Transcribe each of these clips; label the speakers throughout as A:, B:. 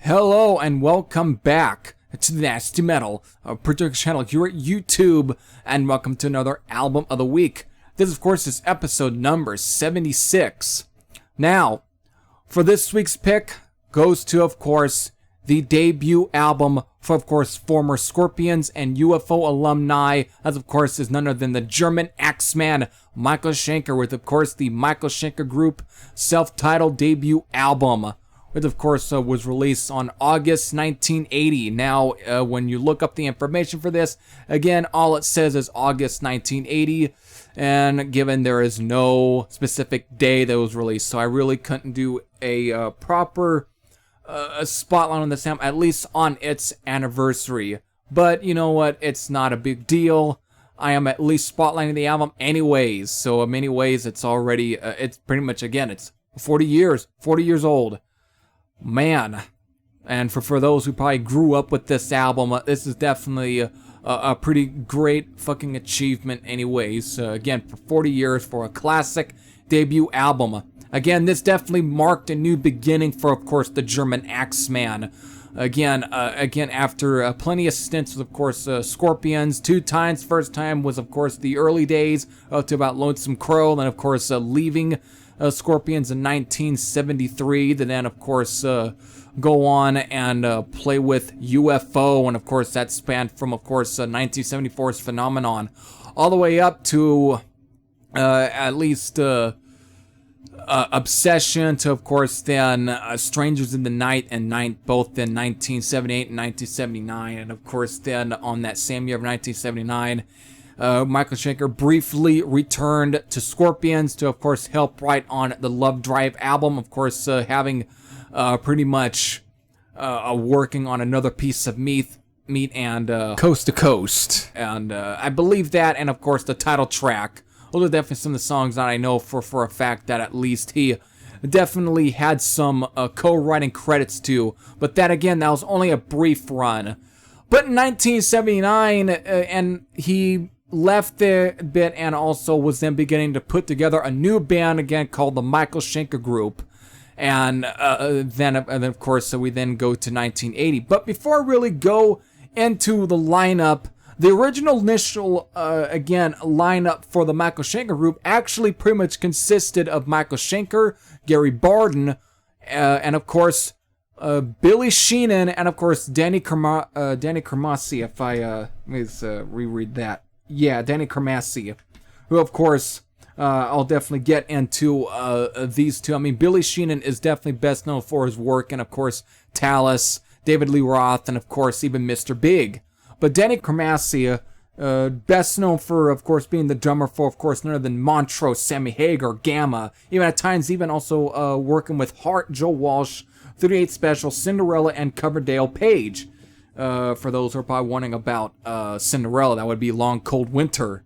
A: Hello and welcome back to the Nasty Metal, a particular channel here at YouTube, and welcome to another album of the week. This, of course, is episode number 76. Now, for this week's pick goes to, of course, the debut album for, of course, former Scorpions and UFO alumni, as, of course, is none other than the German Axeman, Michael Schenker, with, of course, the Michael Schenker Group self-titled debut album. It, of course, was released on August 1980. Now, when you look up the information for this, again, all it says is August 1980, and given there is no specific day that was released, so I really couldn't do a proper spotlight on this album, at least on its anniversary. But, you know what, it's not a big deal. I am at least spotlighting the album anyways, so in many ways, it's already, it's pretty much, again, it's 40 years old. Man, and for those who probably grew up with this album, this is definitely a pretty great fucking achievement anyways. Again, for 40 years for a classic debut album. Again, this definitely marked a new beginning for, of course, the German Axeman. Again, after plenty of stints with, of course, Scorpions, 2 times. First time was, of course, the early days to about Lonesome Crow, and, of course, leaving Scorpions in 1973, to then, of course, go on and play with UFO, and, of course, that spanned from, of course, 1974's Phenomenon, all the way up to at least Obsession, to, of course, then Strangers in the Night, and both in 1978 and 1979, and, of course, then on that same year of 1979, Michael Schenker briefly returned to Scorpions to, of course, help write on the Love Drive album. Of course, having pretty much working on another piece of meat and Coast to Coast. And I believe that, and of course, the title track. Those are definitely some of the songs that I know for a fact that at least he definitely had some co-writing credits to. But that, again, that was only a brief run. But in 1979, and he left there a bit and also was then beginning to put together a new band again called the Michael Schenker Group. And then of course, we then go to 1980. But before I really go into the lineup, the original initial, again, lineup for the Michael Schenker Group actually pretty much consisted of Michael Schenker, Gary Barden, and of course, Billy Sheehan, and of course, Danny Kermassi, if I, let me reread that. Yeah, Danny Kermassi, who, of course, I'll definitely get into these two. I mean, Billy Sheehan is definitely best known for his work, and of course, Talus, David Lee Roth, and of course, even Mr. Big. But Danny Kermassi, best known for, of course, being the drummer for, of course, none other than Montrose, Sammy Hagar, Gamma, even at times even also working with Hart, Joe Walsh, 38 Special, Cinderella, and Coverdale Page. For those who are probably wondering about Cinderella, that would be Long Cold Winter.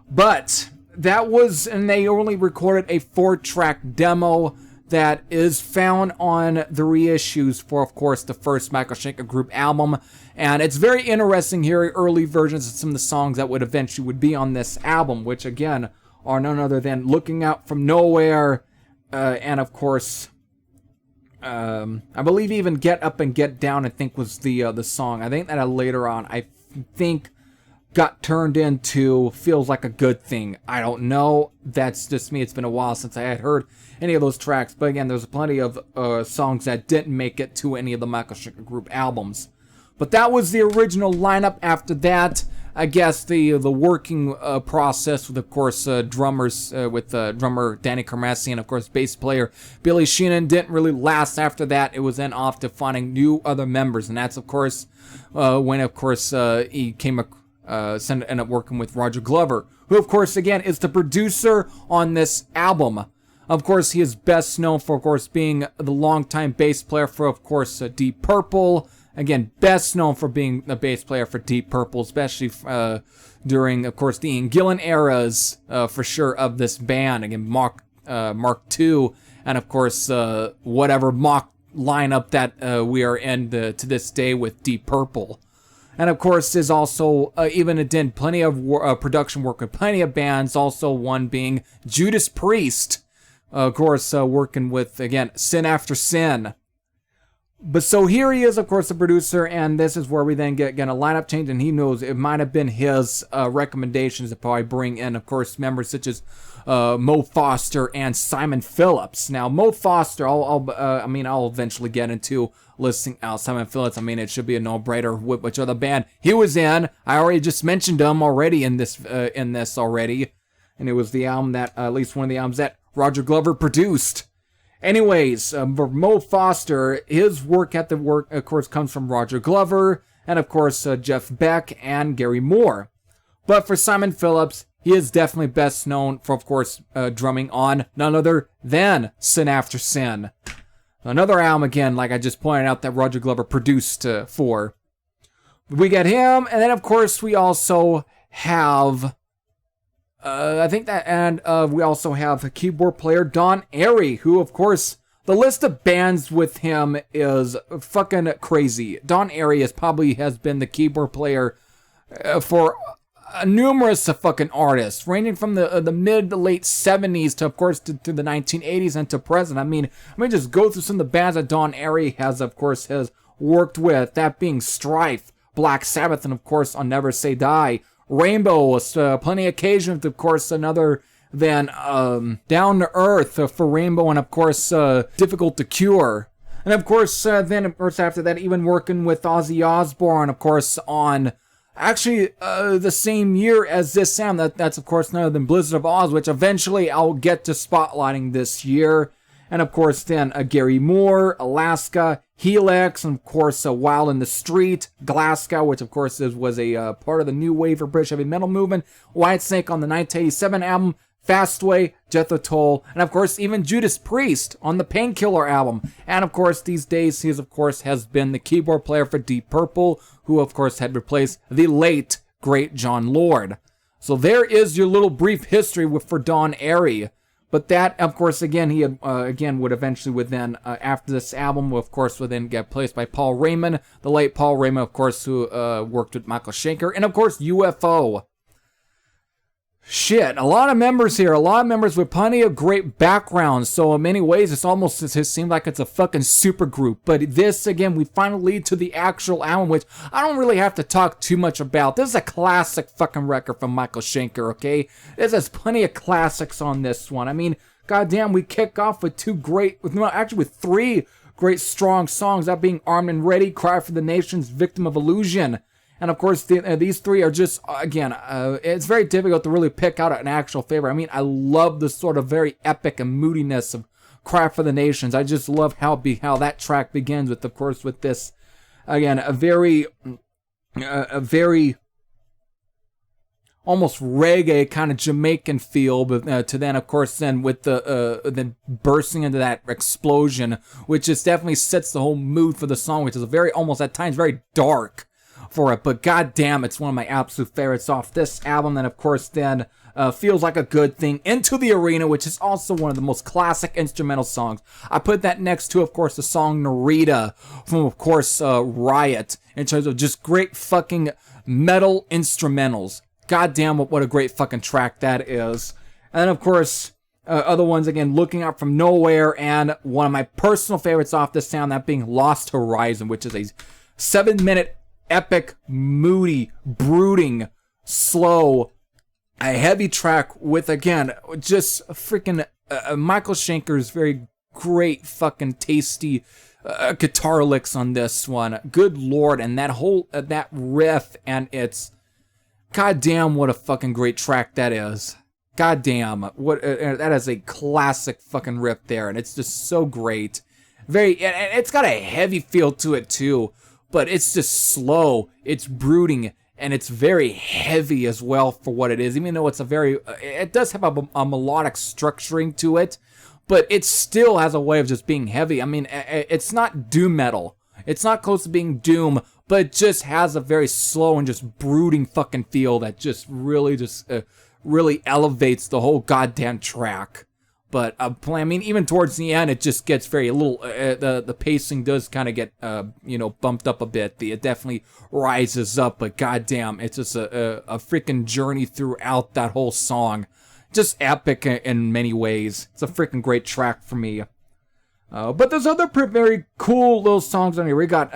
A: But that was, and they only recorded a 4-track demo that is found on the reissues for, of course, the first Michael Schenker Group album. And it's very interesting hearing early versions of some of the songs that would eventually be on this album, which, again, are none other than Looking Out From Nowhere, and, of course, I believe even Get Up and Get Down, I think, was the song. I think that later on, I think, got turned into Feels Like a Good Thing. I don't know. That's just me. It's been a while since I had heard any of those tracks. But again, there's plenty of songs that didn't make it to any of the Michael Schenker Group albums. But that was the original lineup. After that, I guess the working process with, of course, drummers, with drummer Danny Kermassi and, of course, bass player Billy Sheehan didn't really last after that. It was then off to finding new other members. And that's, of course, when, of course, he ended up working with Roger Glover, who, of course, again, is the producer on this album. Of course, he is best known for, of course, being the longtime bass player for, of course, Deep Purple. Again, best known for being the bass player for Deep Purple, especially during, of course, the Ian Gillan eras, for sure, of this band. Again, Mark II, and of course, whatever Mach lineup that we are in to this day with Deep Purple. And of course, is also even did plenty of production work with plenty of bands. Also, one being Judas Priest, of course, working with, again, Sin After Sin. But so here he is, of course, the producer, and this is where we then get a lineup change, and he knows it might have been his recommendations to probably bring in, of course, members such as Mo Foster and Simon Phillips. Now, Mo Foster, I'll eventually get into listing out Simon Phillips. I mean, it should be a no-brainer with which other band he was in. I already just mentioned him already in this already, and it was the album that, at least one of the albums that Roger Glover produced. Anyways, for Mo Foster, his work at the work, of course, comes from Roger Glover, and of course, Jeff Beck and Gary Moore. But for Simon Phillips, he is definitely best known for, of course, drumming on none other than Sin After Sin. Another album, again, like I just pointed out, that Roger Glover produced for. We get him, and then, of course, we also have... we also have a keyboard player, Don Airey, who, of course, the list of bands with him is fucking crazy. Don Airey has been the keyboard player for numerous fucking artists, ranging from the mid to late 70s to, of course, to the 1980s and to present. I mean, just go through some of the bands that Don Airey has worked with, that being Strife, Black Sabbath, and, of course, on Never Say Die. Rainbow, plenty of occasions, of course, another than Down to Earth for Rainbow, and of course, Difficult to Cure. And of course, then, of course, after that, even working with Ozzy Osbourne, of course, on actually the same year as this sound. That's, of course, none other than Blizzard of Oz, which eventually I'll get to spotlighting this year. And of course, then Gary Moore, Alaska, Helix, and of course, Wild in the Street, Glasgow, which of course was a part of the new wave of British heavy metal movement, Whitesnake on the 1987 album, Fastway, Jethro Tull, and of course, even Judas Priest on the Painkiller album. And of course, these days, he has been the keyboard player for Deep Purple, who of course had replaced the late, great John Lord. So there is your little brief history for Don Airey. But that, of course, again, he would eventually after this album, of course, would then get replaced by Paul Raymond, the late Paul Raymond, of course, who worked with Michael Schenker, and of course, UFO. Shit, a lot of members with plenty of great backgrounds, so in many ways, it seems like it's a fucking super group. But this, again, we finally lead to the actual album, which I don't really have to talk too much about. This is a classic fucking record from Michael Schenker, okay? There's plenty of classics on this one. I mean, goddamn, we kick off with with three great strong songs, that being Armed and Ready, Cry for the Nations, Victim of Illusion. And of course, these three are just, again, it's very difficult to really pick out an actual favorite. I mean, I love the sort of very epic and moodiness of Cry for the Nations. I just love how that track begins with, of course, with this, again, a very almost reggae kind of Jamaican feel, but to then, of course, then with then bursting into that explosion, which just definitely sets the whole mood for the song, which is almost at times very dark for it, but goddamn, it's one of my absolute favorites off this album. And of course, then Feels Like a Good Thing, Into the Arena, which is also one of the most classic instrumental songs. I put that next to, of course, the song Narita from, of course, Riot, in terms of just great fucking metal instrumentals. Goddamn, what a great fucking track that is. And then, of course, other ones, again, Looking Up From Nowhere, and one of my personal favorites off this sound, that being Lost Horizon, which is a 7-minute epic, moody, brooding, slow, a heavy track with, again, just freaking Michael Schenker's very great fucking tasty guitar licks on this one. Good lord, and that whole that riff, and it's goddamn what a fucking great track that is. Goddamn, what that is a classic fucking riff there, and it's just so great. And it's got a heavy feel to it too. But it's just slow, it's brooding, and it's very heavy as well for what it is. Even though it does have a melodic structuring to it, but it still has a way of just being heavy. I mean, it's not doom metal. It's not close to being doom, but it just has a very slow and just brooding fucking feel that just really elevates the whole goddamn track. But I mean, even towards the end, it just gets very the pacing does kind of get bumped up a bit. It definitely rises up, but goddamn, it's just a freaking journey throughout that whole song. Just epic in many ways. It's a freaking great track for me. But there's other very cool little songs on here. We got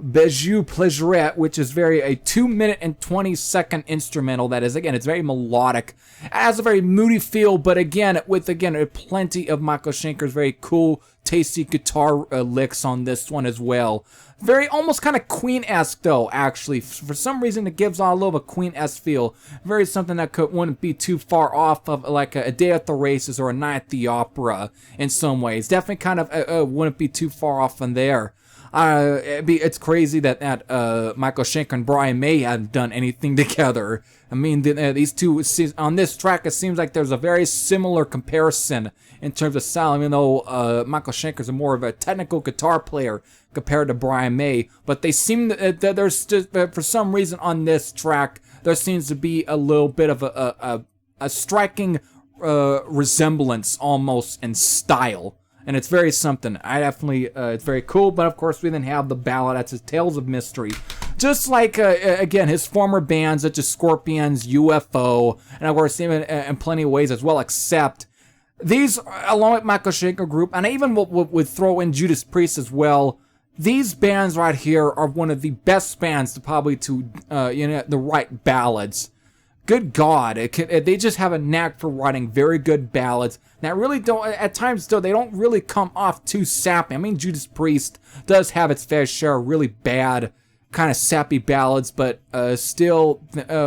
A: Beijiu Pleasure, which is a 2-minute and 20-second instrumental that is, again, it's very melodic. It has a very moody feel, but again, with plenty of Michael Schenker's very cool, tasty guitar licks on this one as well. Very almost kind of Queen-esque though, actually. For some reason, it gives off a little of a Queen-esque feel. Very something that wouldn't be too far off of like a Day at the Races or a Night at the Opera in some ways. Definitely kind of wouldn't be too far off from there. It's crazy that Michael Schenker and Brian May haven't done anything together. I mean, these two, on this track, it seems like there's a very similar comparison in terms of style, even though Michael Schenker's more of a technical guitar player compared to Brian May. But they seem that there's just, for some reason on this track, there seems to be a little bit of a striking resemblance almost in style. And it's very something. It's very cool. But of course, we then have the ballad that's his Tales of Mystery. Just like, again, his former bands such as Scorpions, UFO, and of course, even in plenty of ways as well, except these, along with Michael Schenker Group, and I even would throw in Judas Priests as well, these bands right here are one of the best bands to probably the right ballads. Good God, they just have a knack for writing very good ballads that really don't, at times though, they don't really come off too sappy. I mean, Judas Priest does have its fair share of really bad, kind of sappy ballads, but still,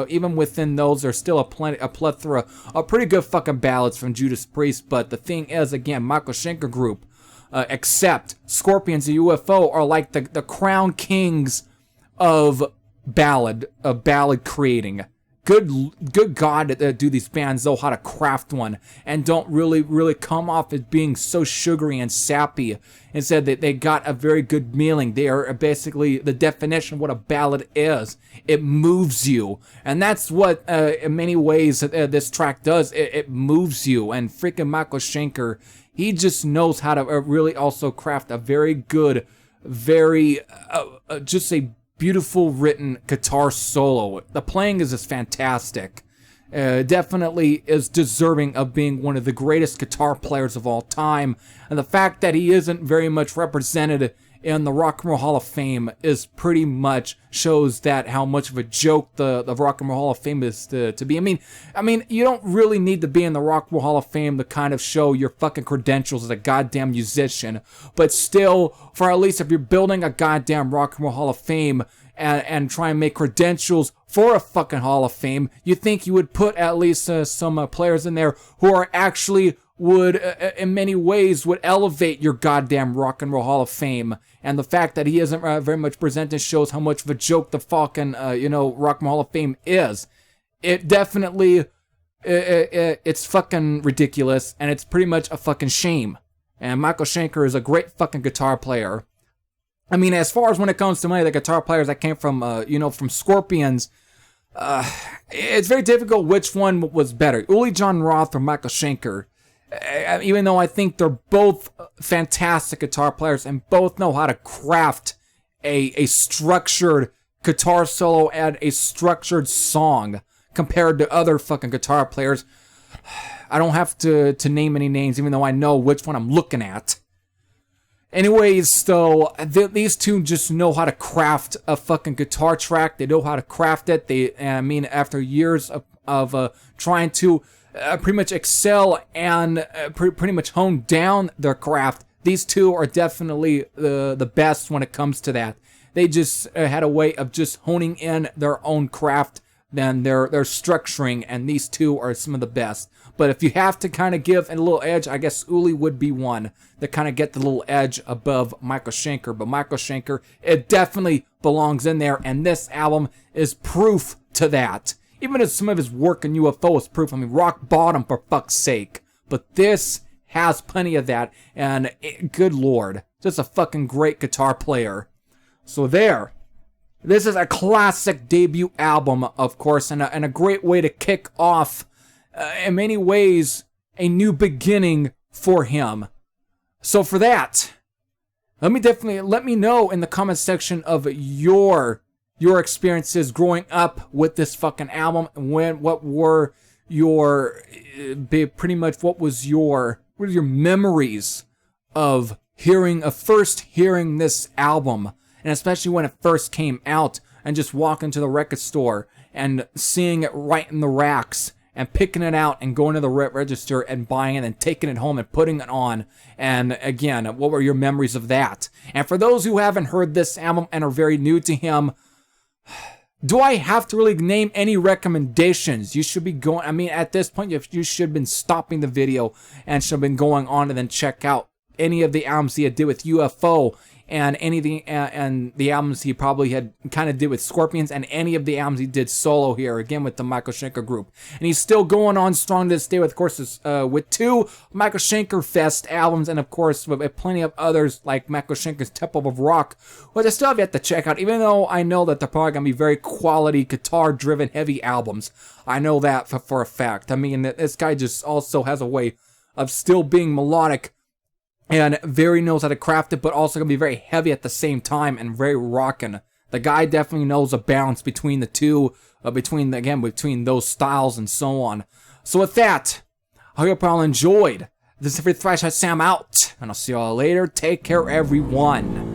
A: even within those, there's still a plethora of pretty good fucking ballads from Judas Priest. But the thing is, again, Michael Schenker Group, except Scorpions and UFO, are like the crown kings of ballad creating. Good God, do these bands know how to craft one and don't really come off as being so sugary and sappy. Instead, they got a very good meaning. They are basically the definition of what a ballad is. It moves you. And that's what, in many ways, this track does. It moves you. And freaking Michael Schenker, he just knows how to really also craft a very good, just a beautiful written guitar solo. The playing is just fantastic. Definitely is deserving of being one of the greatest guitar players of all time. And the fact that he isn't very much represented in the Rock and Roll Hall of Fame is pretty much shows that how much of a joke the Rock and Roll Hall of Fame is to be. I mean, you don't really need to be in the Rock and Roll Hall of Fame to kind of show your fucking credentials as a goddamn musician. But still, for at least if you're building a goddamn Rock and Roll Hall of Fame and try and make credentials for a fucking Hall of Fame, you think you would put at least some players in there who are actually would, in many ways, would elevate your goddamn Rock and Roll Hall of Fame. And the fact that he isn't very much presented shows how much of a joke the fucking, Rock and Roll Hall of Fame is. It definitely, it's fucking ridiculous, and it's pretty much a fucking shame. And Michael Schenker is a great fucking guitar player. I mean, as far as when it comes to many of the guitar players that came from, from Scorpions, it's very difficult which one was better, Uli Jon Roth or Michael Schenker. Even though I think they're both fantastic guitar players and both know how to craft a structured guitar solo and a structured song compared to other fucking guitar players. I don't have to name any names, even though I know which one I'm looking at. Anyways, so these two just know how to craft a fucking guitar track. They know how to craft it. After years of trying to pretty much excel and pretty much hone down their craft, these two are definitely the best when it comes to that. They just had a way of just honing in their own craft, then their structuring, and these two are some of the best. But if you have to kind of give a little edge, I guess Uli would be one to kind of get the little edge above Michael Schenker. But Michael Schenker, it definitely belongs in there, and this album is proof to that. Even as some of his work in UFO is proof. I mean, rock bottom for fuck's sake. But this has plenty of that, and good lord, just a fucking great guitar player. So there. This is a classic debut album, of course, and a great way to kick off, in many ways, a new beginning for him. So for that, let me know in the comment section of your experiences growing up with this fucking album, and what were your memories of first hearing this album, and especially when it first came out, and just walking to the record store and seeing it right in the racks and picking it out and going to the register and buying it and taking it home and putting it on. And again, what were your memories of that? And for those who haven't heard this album and are very new to him, do I have to really name any recommendations? You should be going, I mean, at this point, you should have been stopping the video and should have been going on and then check out any of the albums he had did with UFO, and anything, and the albums he probably had kind of did with Scorpions, and any of the albums he did solo here, again with the Michael Schenker Group. And he's still going on strong to this day, with, of course, with 2 Michael Schenker Fest albums, and of course with plenty of others like Michael Schenker's Temple of Rock, which I still have yet to check out, even though I know that they're probably going to be very quality, guitar-driven, heavy albums. I know that for a fact. I mean, this guy just also has a way of still being melodic, and very knows how to craft it, but also gonna be very heavy at the same time and very rockin'. The guy definitely knows a balance between the two, between those styles and so on. So with that, I hope you all enjoyed. This is Free Thrash. Sam out, and I'll see y'all later. Take care, everyone.